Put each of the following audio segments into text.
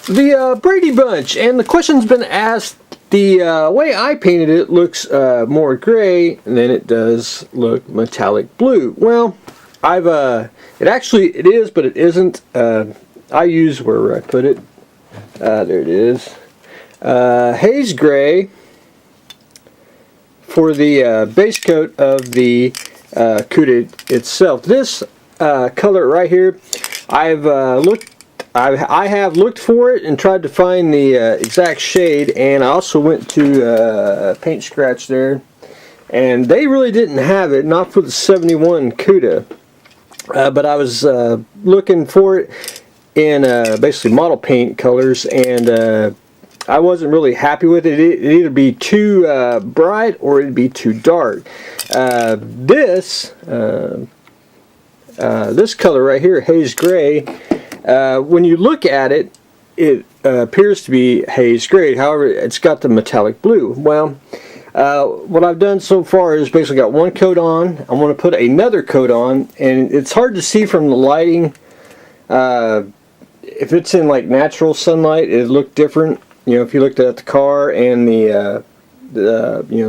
The Brady Bunch, and the question's been asked. The way I painted it looks more gray than it does look metallic blue. Well, it is, but it isn't. I use where I put it. There it is. Haze gray for the base coat of the CUDA itself. This color right here, I have looked for it and tried to find the exact shade, and I also went to Paint Scratch there, and they really didn't have it, not for the 71 CUDA, but I was looking for it in basically model paint colors, and I wasn't really happy with it. It'd either be too bright or it'd be too dark. This color right here, haze gray, when you look at it, it appears to be haze gray. However, it's got the metallic blue. Well, what I've done so far is basically got one coat on. I want to put another coat on, and it's hard to see from the lighting. If it's in like natural sunlight, it'd look different. You know, if you looked at the car and the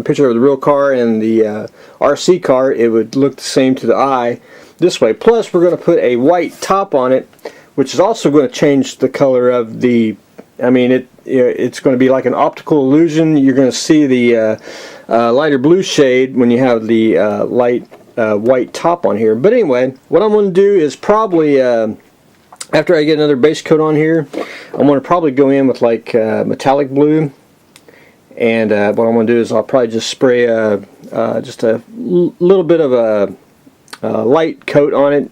picture of the real car and the RC car, it would look the same to the eye this way. Plus, we're going to put a white top on it, which is also going to change the color of the. I mean, it's going to be like an optical illusion. You're going to see the lighter blue shade when you have the light white top on here. But anyway, what I'm going to do is probably after I get another base coat on here, I'm going to probably go in with like metallic blue. And what I'm going to do is I'll probably just spray just a little bit of a light coat on it.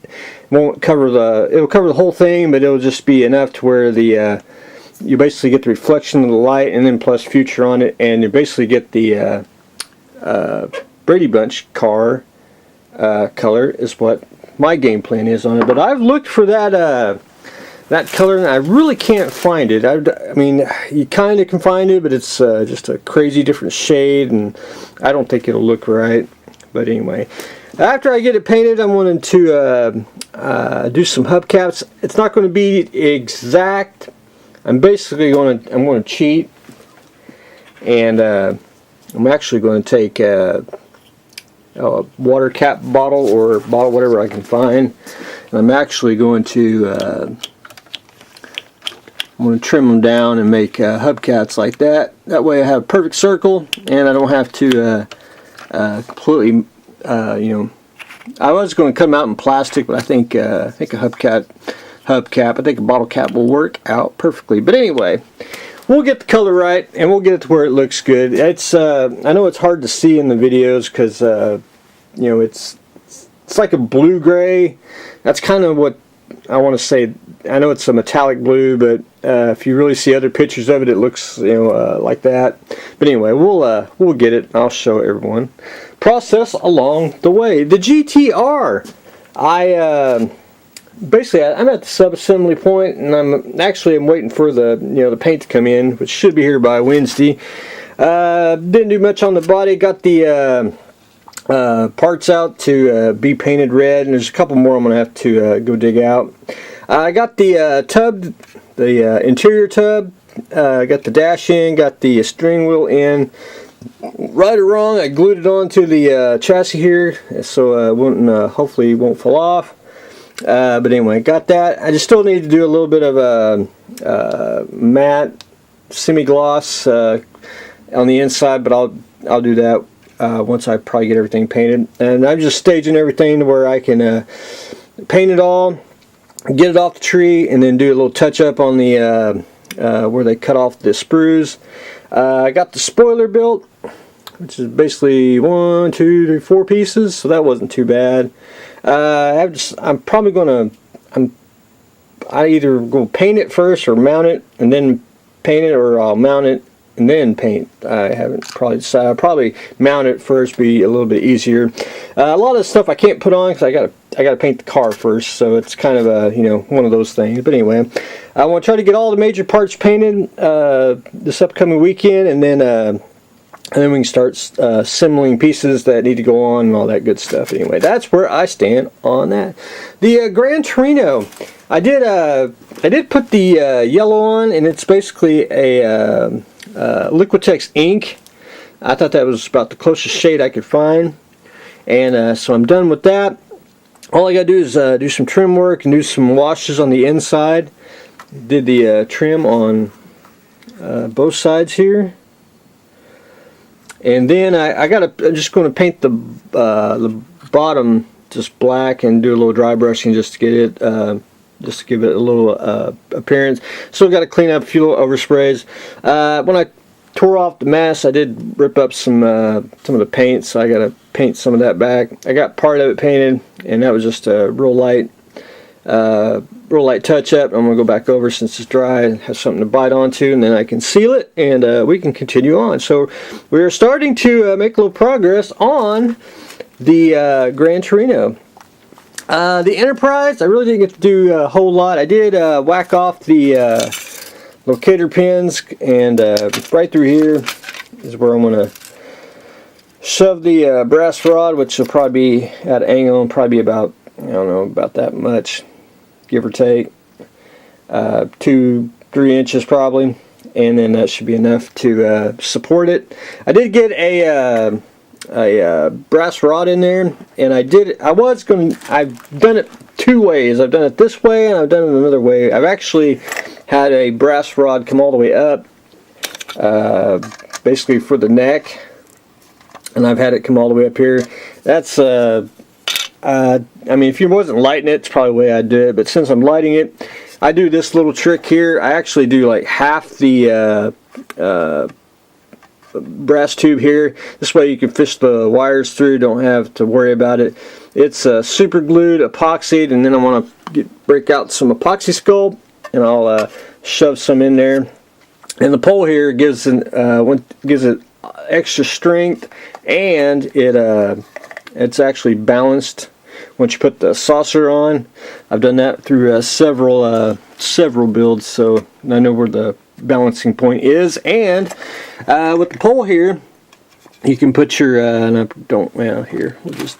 It'll cover the whole thing, but it'll just be enough to where the you basically get the reflection of the light, and then plus future on it, and you basically get the Brady Bunch car color is what my game plan is on it. But I've looked for that color, and I really can't find it. I mean, you kind of can find it, but it's just a crazy different shade, and I don't think it'll look right. But anyway, after I get it painted, I'm going to do some hubcaps. It's not going to be exact. I'm basically going to cheat, and I'm actually going to take a water cap bottle or bottle, whatever I can find, and I'm actually going to trim them down and make hubcaps like that. That way I have a perfect circle, and I don't have to completely, I was going to cut them out in plastic, but I think a hubcap, I think a bottle cap will work out perfectly. But anyway, we'll get the color right, and we'll get it to where it looks good. It's I know it's hard to see in the videos because it's like a blue gray. That's kind of what I want to say. I know it's a metallic blue, but if you really see other pictures of it, it looks like that. But anyway, we'll get it. I'll show everyone process along the way. The GTR, basically I'm at the sub-assembly point, and I'm waiting for the paint to come in, which should be here by Wednesday. Didn't do much on the body. Got the parts out to be painted red, and there's a couple more I'm gonna have to go dig out. I got the tub, the interior tub, got the dash in, got the steering wheel in. Right or wrong, I glued it onto the chassis here, so it won't, hopefully it won't fall off. But anyway, got that. I just still need to do a little bit of a matte semi-gloss on the inside, but I'll do that once I probably get everything painted. And I'm just staging everything to where I can paint it all, get it off the tree, and then do a little touch up on the where they cut off the sprues. I got the spoiler built, which is basically 1, 2, 3, 4 pieces, so that wasn't too bad. I'm probably gonna I either go paint it first or mount it and then paint it, or I'll mount it and then paint. I haven't probably decided. I'll probably mount it first, be a little bit easier. A lot of the stuff I can't put on because I gotta paint the car first, so it's kind of a one of those things. But anyway, I want to try to get all the major parts painted this upcoming weekend, and then we can start assembling pieces that need to go on and all that good stuff. Anyway, that's where I stand on that. The Gran Torino, I did put the yellow on, and it's basically a Liquitex ink. I thought that was about the closest shade I could find, and so I'm done with that. All I gotta do is do some trim work and do some washes on the inside. Did the trim on both sides here, and then I'm just going to paint the bottom just black and do a little dry brushing just to get it just to give it a little appearance. Still got to clean up a few little oversprays. When I tore off the mess, I did rip up some of the paint, so I got to paint some of that back. I got part of it painted, and that was just a real light touch up. I'm gonna go back over since it's dry and have something to bite onto, and then I can seal it, and we can continue on. So we are starting to make a little progress on the Gran Torino. The Enterprise, I really didn't get to do a whole lot. I did whack off the locator pins, and right through here is where I'm going to shove the brass rod, which will probably be at an angle and probably about, I don't know, about that much, give or take, 2-3 inches probably, and then that should be enough to support it. I did get a brass rod in there, and I've done it two ways. I've done it this way, and I've done it another way. I've actually had a brass rod come all the way up, basically for the neck, and I've had it come all the way up here. That's I mean, if you wasn't lighting it, it's probably the way I'd do it, but since I'm lighting it, I do this little trick here. I actually do like half the brass tube here. This way you can fish the wires through, don't have to worry about it. It's super glued, epoxied, and then I want to break out some epoxy sculpt, and I'll shove some in there. And the pole here gives it extra strength, and it's actually balanced once you put the saucer on. I've done that through several builds, so I know where the balancing point is. And with the pole here, you can put your here we'll just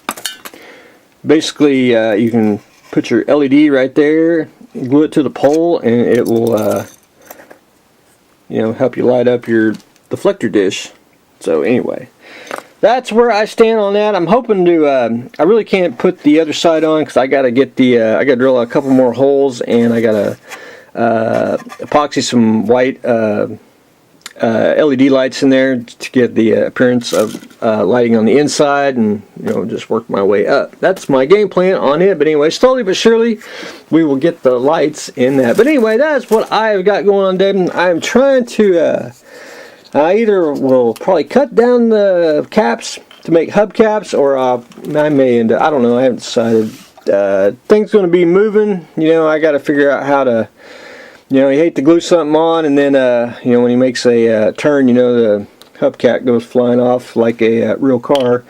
basically you can put your LED right there, glue it to the pole, and it will help you light up your deflector dish. So anyway, that's where I stand on that. I'm hoping to I really can't put the other side on because I got to get I got to drill a couple more holes, and I got to epoxy some white LED lights in there to get the appearance of lighting on the inside, and just work my way up. That's my game plan on it. But anyway, slowly but surely we will get the lights in that. But anyway, that's what I've got going on, David. I'm trying to I either will probably cut down the caps to make hubcaps, or I may end up, I don't know, I haven't decided. Things going to be moving. I got to figure out how to, you hate to glue something on, and then when he makes a turn, the hubcap goes flying off like a real car.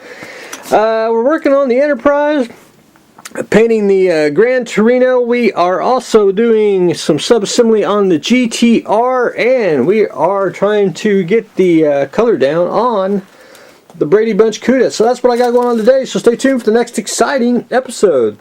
We're working on the Enterprise, painting the Gran Torino. We are also doing some subassembly on the GTR, and we are trying to get the color down on the Brady Bunch CUDA. So that's what I got going on today, so stay tuned for the next exciting episode.